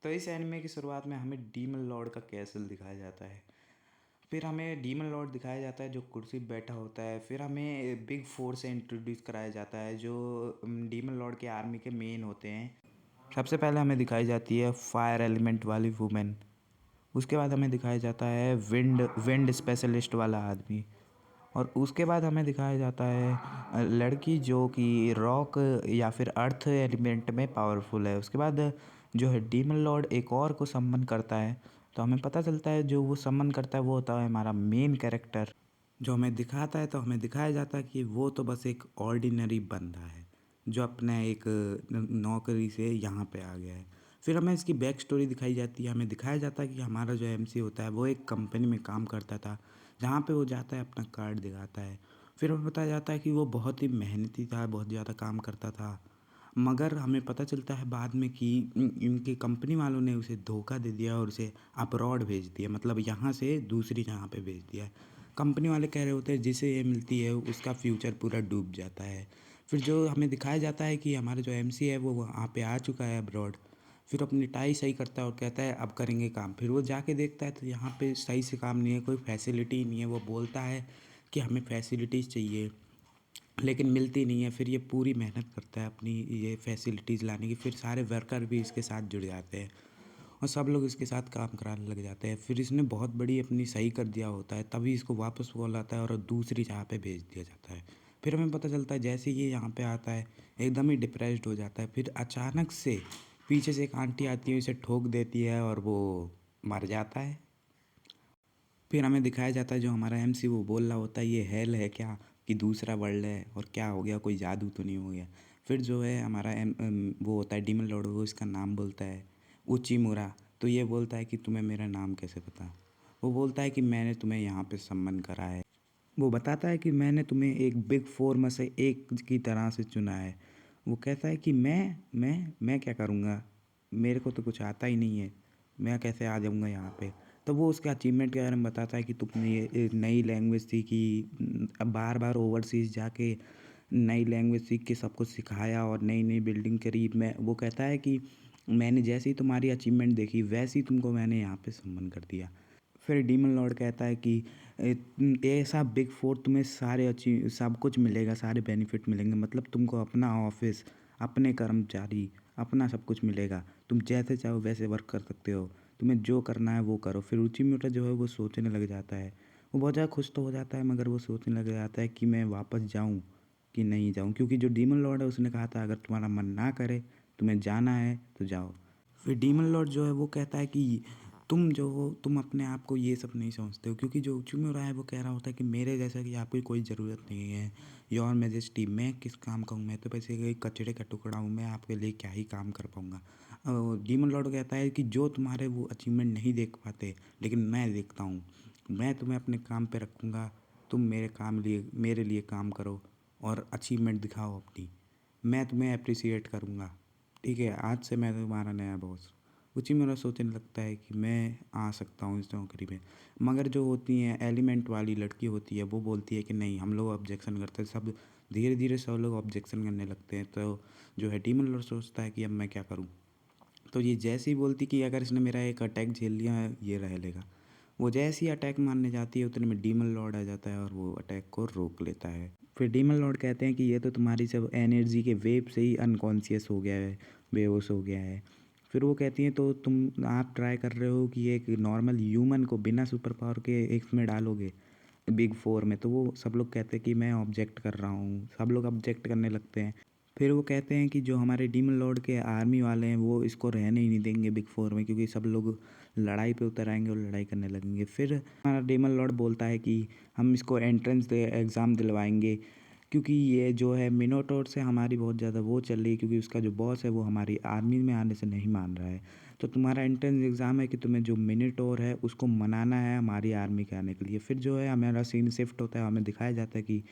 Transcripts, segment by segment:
तो इस एनिमे की शुरुआत में हमें डीमन लॉर्ड का कैसल दिखाया जाता है। फिर हमें डीमन लॉर्ड दिखाया जाता है जो कुर्सी पे बैठा होता है। फिर हमें बिग फोर से इंट्रोड्यूस कराया जाता है जो डीमन लॉर्ड के आर्मी के मेन होते हैं। सबसे पहले हमें दिखाई जाती है फायर एलिमेंट वाली वुमेन। उसके बाद हमें दिखाया जाता है विंड स्पेशलिस्ट वाला आदमी। और उसके बाद हमें दिखाया जाता है लड़की जो कि रॉक या फिर अर्थ एलिमेंट में पावरफुल है। उसके बाद जो है डीमन लॉर्ड एक और को सम्मन करता है, तो हमें पता चलता है जो वो सम्मन करता है वो होता है हमारा मेन कैरेक्टर, जो हमें दिखाता है। तो हमें दिखाया जाता है कि वो तो बस एक ऑर्डिनरी बंदा है जो अपने एक नौकरी से यहाँ पे आ गया है। फिर हमें इसकी बैक स्टोरी दिखाई जाती है। हमें दिखाया जाता है कि हमारा जो एमसी होता है वो एक कंपनी में काम करता था जहाँ पे वो जाता है अपना कार्ड दिखाता है। फिर हमें बताया जाता है कि वो बहुत ही मेहनती था, बहुत ज़्यादा काम करता था। मगर हमें पता चलता है बाद में कि इनकी कंपनी वालों ने उसे धोखा दे दिया और उसे अब्रॉड भेज दिया, मतलब यहाँ से दूसरी जगह पे भेज दिया है। कंपनी वाले कह रहे होते हैं जिसे ये मिलती है उसका फ्यूचर पूरा डूब जाता है। फिर जो हमें दिखाया जाता है कि हमारा जो एमसी है वो वहाँ पे आ चुका है अब्रॉड। फिर अपनी टाई सही करता है और कहता है अब करेंगे काम। फिर वो जाके देखता है तो यहाँ पे सही से काम नहीं है, कोई फैसिलिटी नहीं है। वो बोलता है कि हमें फैसिलिटीज़ चाहिए लेकिन मिलती नहीं है। फिर ये पूरी मेहनत करता है अपनी ये फैसिलिटीज़ लाने की। फिर सारे वर्कर भी इसके साथ जुड़ जाते हैं और सब लोग इसके साथ काम कराने लग जाते हैं। फिर इसने बहुत बड़ी अपनी सही कर दिया होता है, तभी इसको वापस कॉल आता है और दूसरी जगह पे भेज दिया जाता है। फिर हमें पता चलता है जैसे ये यहाँ पे आता है एकदम ही डिप्रेस्ड हो जाता है। फिर अचानक से पीछे से एक आंटी आती है, उसे ठोक देती है और वो मर जाता है। फिर हमें दिखाया जाता है जो हमारा एमसी वो बोल रहा होता है ये हेल है क्या कि दूसरा वर्ल्ड है और क्या हो गया, कोई जादू तो नहीं हो गया। फिर जो है हमारा वो होता है डीमन लॉर्ड, वो इसका नाम बोलता है उचिमुरा। तो ये बोलता है कि तुम्हें मेरा नाम कैसे पता। वो बोलता है कि मैंने तुम्हें यहाँ पे सम्मन करा है। वो बताता है कि मैंने तुम्हें एक बिग फोर में से एक की तरह से चुना है। वो कहता है कि मैं क्या करूँगा, मेरे को तो कुछ आता ही नहीं है, मैं कैसे आ जाऊँगा यहाँ पे। तो वो उसके अचीवमेंट के बारे में बताता है कि तुमने ये एक नई लैंग्वेज सीखी, अब बार बार ओवरसीज़ जाके नई लैंग्वेज सीख के सबको सिखाया और नई नई बिल्डिंग करी। मैं वो कहता है कि मैंने जैसे ही तुम्हारी अचीवमेंट देखी वैसे ही तुमको मैंने यहाँ पे सम्मान कर दिया। फिर डीमन लॉर्ड कहता है कि ऐसा बिग फोर तुम्हें सारे अच्छी सब कुछ मिलेगा, सारे बेनिफिट मिलेंगे, मतलब तुमको अपना ऑफिस, अपने कर्मचारी, अपना सब कुछ मिलेगा। तुम जैसे चाहो वैसे वर्क कर सकते हो, तुम्हें जो करना है वो करो। फिर उचिम्योटा जो है वो सोचने लग जाता है। वो बहुत ज़्यादा खुश तो हो जाता है मगर वो सोचने लग जाता है कि मैं वापस जाऊँ कि नहीं जाऊँ, क्योंकि जो डीमन लॉर्ड है उसने कहा था अगर तुम्हारा मन ना करे, तुम्हें जाना है तो जाओ। फिर डीमन लॉर्ड जो है वो कहता है कि तुम जो हो तुम अपने आप को ये सब नहीं समझते हो, क्योंकि जो उचिम्योरा है वो कह रहा होता है कि मेरे जैसा कि आपकी कोई ज़रूरत नहीं है, योर मैजेस्टी, मैं किस काम का हूँ, मैं तो वैसे एक कचरे का टुकड़ा हूँ, मैं आपके लिए क्या ही काम कर पाऊँगा। डीमन लॉर्ड कहता है कि जो तुम्हारे वो अचीवमेंट नहीं देख पाते लेकिन मैं देखता हूँ, मैं तुम्हें अपने काम पे रखूँगा, तुम मेरे लिए काम करो और अचीवमेंट दिखाओ अपनी, मैं तुम्हें अप्रिसिएट करूँगा। ठीक है, आज से मैं तुम्हारा नया बॉस। उचिमुरा सोचने लगता है कि मैं आ सकता हूँ इस नौकरी में। मगर जो होती हैं एलिमेंट वाली लड़की होती है वो बोलती है कि नहीं, हम लोग ऑब्जेक्शन करते हैं। सब धीरे धीरे सब लोग ऑब्जेक्शन करने लगते हैं। तो जो है डीमन लॉर्ड सोचता है कि अब मैं क्या करूँ। तो ये जैसे ही बोलती कि अगर इसने मेरा एक अटैक झेल लिया है ये रह लेगा। वो जैसे ही अटैक मारने जाती है उतने में डीमन लॉर्ड आ जाता है और वो अटैक को रोक लेता है। फिर डीमन लॉर्ड कहते हैं कि ये तो तुम्हारी सब एनर्जी के वेव से ही अनकॉन्शियस हो गया है, बेहोश हो गया है। फिर वो कहती हैं तो आप ट्राई कर रहे हो कि एक नॉर्मल ह्यूमन को बिना सुपर पावर के इसमें डालोगे बिग फोर में। तो वो सब लोग कहते हैं कि मैं ऑब्जेक्ट कर रहा हूँ, सब लोग ऑब्जेक्ट करने लगते हैं। फिर वो कहते हैं कि जो हमारे डीमन लॉर्ड के आर्मी वाले हैं वो इसको रहने ही नहीं देंगे बिग फोर में, क्योंकि सब लोग लड़ाई पे उतर आएंगे और लड़ाई करने लगेंगे। फिर हमारा डीमन लॉर्ड बोलता है कि हम इसको एंट्रेंस दे एग्ज़ाम दिलवाएंगे, क्योंकि ये जो है मिनोटोर से हमारी बहुत ज़्यादा वो चल रही है, क्योंकि उसका जो बॉस है वो हमारी आर्मी में आने से नहीं मान रहा है। तो तुम्हारा एंट्रेंस एग्ज़ाम है कि तुम्हें जो मिनोटोर है उसको मनाना है हमारी आर्मी के आने के लिए। फिर जो है हमारा सीन शिफ्ट होता है, हमें दिखाया जाता है कि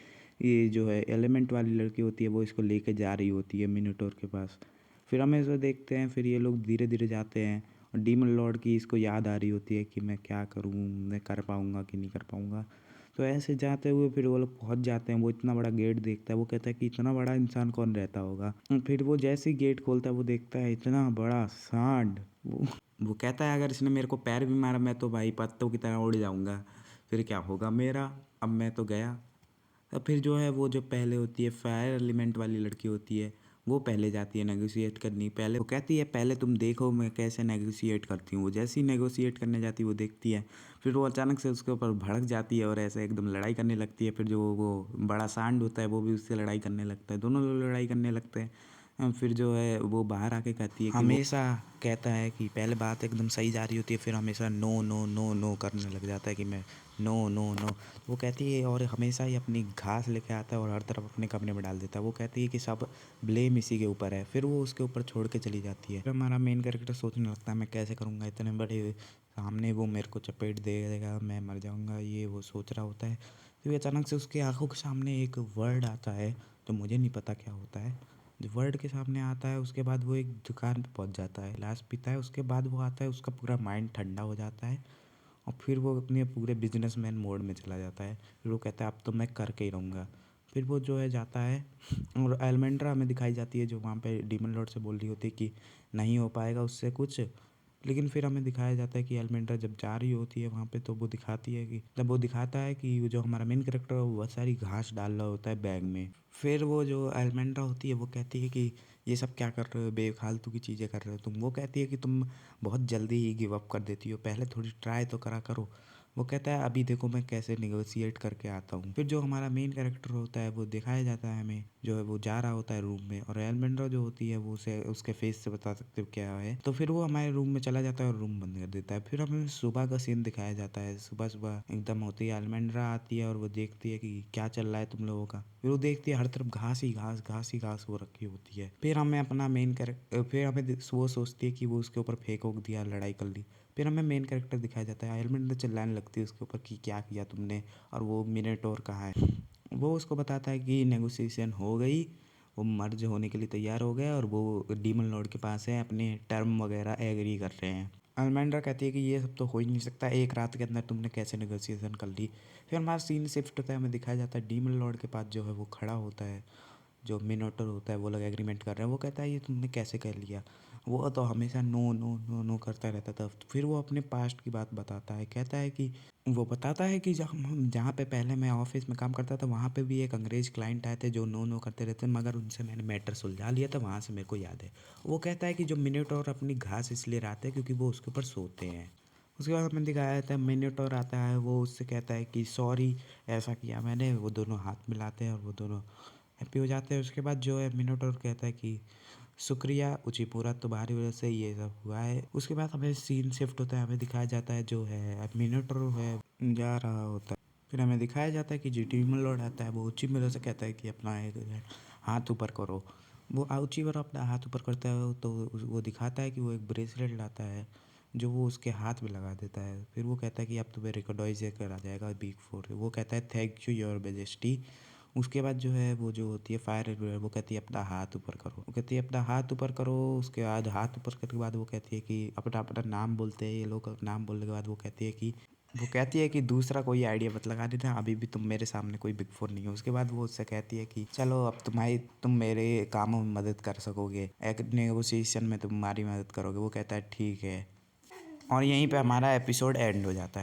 ये जो है एलिमेंट वाली लड़की होती है वो इसको लेके जा रही होती है मिनोटोर के पास। फिर हम इसको देखते हैं, फिर ये लोग धीरे धीरे जाते हैं और डीमन लॉर्ड की इसको याद आ रही होती है कि मैं क्या करूँ, मैं कर पाऊँगा कि नहीं कर पाऊँगा। तो ऐसे जाते हुए फिर वो लोग पहुँच जाते हैं। वो इतना बड़ा गेट देखता है, वो कहता है कि इतना बड़ा इंसान कौन रहता होगा। फिर वो जैसे ही गेट खोलता है वो देखता है इतना बड़ा सांड। वो कहता है अगर इसने मेरे को पैर भी मारा मैं तो भाई पत्तों की तरह उड़ जाऊंगा, फिर क्या होगा मेरा, अब मैं तो गया। अब फिर जो है वो जो पहले होती है फायर एलिमेंट वाली लड़की होती है, वो पहले जाती है नेगोशिएट करनी। पहले वो कहती है पहले तुम देखो मैं कैसे नेगोशिएट करती हूँ। वो जैसे ही नेगोशिएट करने जाती है वो देखती है, फिर वो अचानक से उसके ऊपर भड़क जाती है और ऐसे एकदम लड़ाई करने लगती है। फिर जो वो बड़ा सांड होता है वो भी उससे लड़ाई करने लगता है, दोनों लोग लड़ाई करने लगते हैं। फिर जो है वो बाहर आके कहती है कि हमेशा कहता है कि पहले बात एकदम सही जा रही होती है, फिर हमेशा नो नो नो नो करने लग जाता है कि मैं नो नो नो। वो कहती है और हमेशा ही अपनी घास लेके आता है और हर तरफ अपने कमरे में डाल देता है। वो कहती है कि सब ब्लेम इसी के ऊपर है, फिर वो उसके ऊपर छोड़ के चली जाती है। फिर हमारा मेन कैरेक्टर सोचने लगता है मैं कैसे करूँगा, इतने बड़े सामने वो मेरे को चपेट दे देगा, मैं मर जाऊँगा, ये वो सोच रहा होता है। फिर अचानक से उसके आंखों के सामने एक वर्ड आता है, तो मुझे नहीं पता क्या होता है। जो वर्ड के सामने आता है उसके बाद वो एक दुकान पे पहुंच जाता है, लास्ट पीता है, उसके बाद वो आता है, उसका पूरा माइंड ठंडा हो जाता है और फिर वो अपने पूरे बिजनेसमैन मोड में चला जाता है। फिर वो कहता है अब तो मैं करके ही रहूँगा। फिर वो जो है जाता है और एलमेंड्रा हमें दिखाई जाती है जो वहाँ पे डीमन लॉर्ड से बोल रही होती है कि नहीं हो पाएगा उससे कुछ। लेकिन फिर हमें दिखाया जाता है कि एलमेंड्रा जब जा रही होती है वहाँ पे तो वो दिखाती है कि तब वो दिखाता है कि वो जो हमारा मेन कैरेक्टर है वो बहुत सारी घास डाल रहा होता है बैग में। फिर वो जो एलमेंड्रा होती है वो कहती है कि ये सब क्या कर रहे हो, बेफालतू की चीज़ें कर रहे हो तुम। वो कहती है कि तुम बहुत जल्दी ही गिव अप कर देती हो, पहले थोड़ी ट्राई तो करा करो। वो कहता है अभी देखो मैं कैसे निगोशिएट करके आता हूँ। फिर जो हमारा मेन कैरेक्टर होता है वो दिखाया जाता है हमें, जो है वो जा रहा होता है रूम में और एलमेंड्रा जो होती है वो उसे उसके फेस से बता सकते हो क्या है। तो फिर वो हमारे रूम में चला जाता है और रूम बंद कर देता है। फिर हमें सुबह का सीन दिखाया जाता है, सुबह सुबह एकदम होती है, एलमेंड्रा आती है और वो देखती है कि क्या चल रहा है तुम लोगों का। फिर वो देखती है हर तरफ घास ही घास घास ही घास हो रखी होती है। फिर हमें अपना मेन कैरेक्टर फिर हमें वो सोचती है कि वो उसके ऊपर फेंक ओक दिया, लड़ाई कर ली। फिर हमें मेन कैरेक्टर दिखाया जाता है, एलमेंड्रा चिल्लाने लगती है उसके ऊपर कि क्या किया तुमने और वो मिनोटॉर कहाँ है। वो उसको बताता है कि नेगोशिएशन हो गई, वो मर्ज होने के लिए तैयार हो गया और वो डीमन लॉर्ड के पास है, अपने टर्म वगैरह एग्री कर रहे हैं। अल्मेंड्रा कहती है कि ये सब तो हो ही नहीं सकता, एक रात के अंदर तुमने कैसे नेगोशिएशन कर ली। फिर हमारा सीन शिफ्ट होता है, हमें दिखाया जाता है डीमन लॉर्ड के पास जो है वो खड़ा होता है, जो मिनोटर होता है, वो लोग एग्रीमेंट कर रहे हैं। वो कहता है ये तुमने कैसे कर लिया, वो तो हमेशा नो नो नो नो करता रहता था। फिर वो अपने पास्ट की बात बताता है, कहता है कि वो बताता है कि जहाँ पे पहले मैं ऑफिस में काम करता था वहाँ पे भी एक अंग्रेज़ क्लाइंट आए थे जो नो नो करते रहते, मगर उनसे मैंने मैटर सुलझा लिया था, वहाँ से मेरे को याद है। वो कहता है कि जो मिनोटॉर अपनी घास इसलिए रहते हैं क्योंकि वो उसके ऊपर सोते हैं। उसके बाद हमें दिखाया जाता है मिनोटॉर आता है, वो उससे कहता है कि सॉरी ऐसा किया मैंने। वो दोनों हाथ मिलाते हैं और वो दोनों हैप्पी हो जाते हैं। उसके बाद जो है मिनोटॉर कहता है कि शुक्रिया उचिपुरा, तुम्हारी वजह से ये सब हुआ है। उसके बाद हमें सीन शिफ्ट होता है, हमें दिखाया जाता है जो है मिनोटॉर है जा रहा होता है। फिर हमें दिखाया जाता है कि जी डीमन लॉर्ड आता है, वो उचिमुरा से कहता है कि अपना एक हाथ ऊपर करो। वो उचिमुरा अपना हाथ ऊपर करता है तो वो दिखाता है कि वो एक ब्रेसलेट लाता है जो वो उसके हाथ में लगा देता है। फिर वो कहता है कि अब तुम्हें रिकॉर्डाइज करा जाएगा बिग फोर। वो कहता है थैंक यू योर मेजेस्टी। उसके बाद जो है वो जो होती है फायर वो कहती है अपना हाथ ऊपर करो, वो कहती है अपना हाथ ऊपर करो। उसके बाद हाथ ऊपर करने के बाद वो कहती है कि अपना अपना नाम बोलते हैं ये लोग। नाम बोलने के बाद वो कहती है कि दूसरा कोई आइडिया मत लगा देना, अभी भी तुम मेरे सामने कोई बिग फोर नहीं हो। उसके बाद वो उससे कहती है कि चलो अब तुम मेरे कामों में मदद कर सकोगे, एक नेगोशिएशन में तुम्हारी मदद करोगे। वो कहता है ठीक है, और यहीं पे हमारा एपिसोड एंड हो जाता है।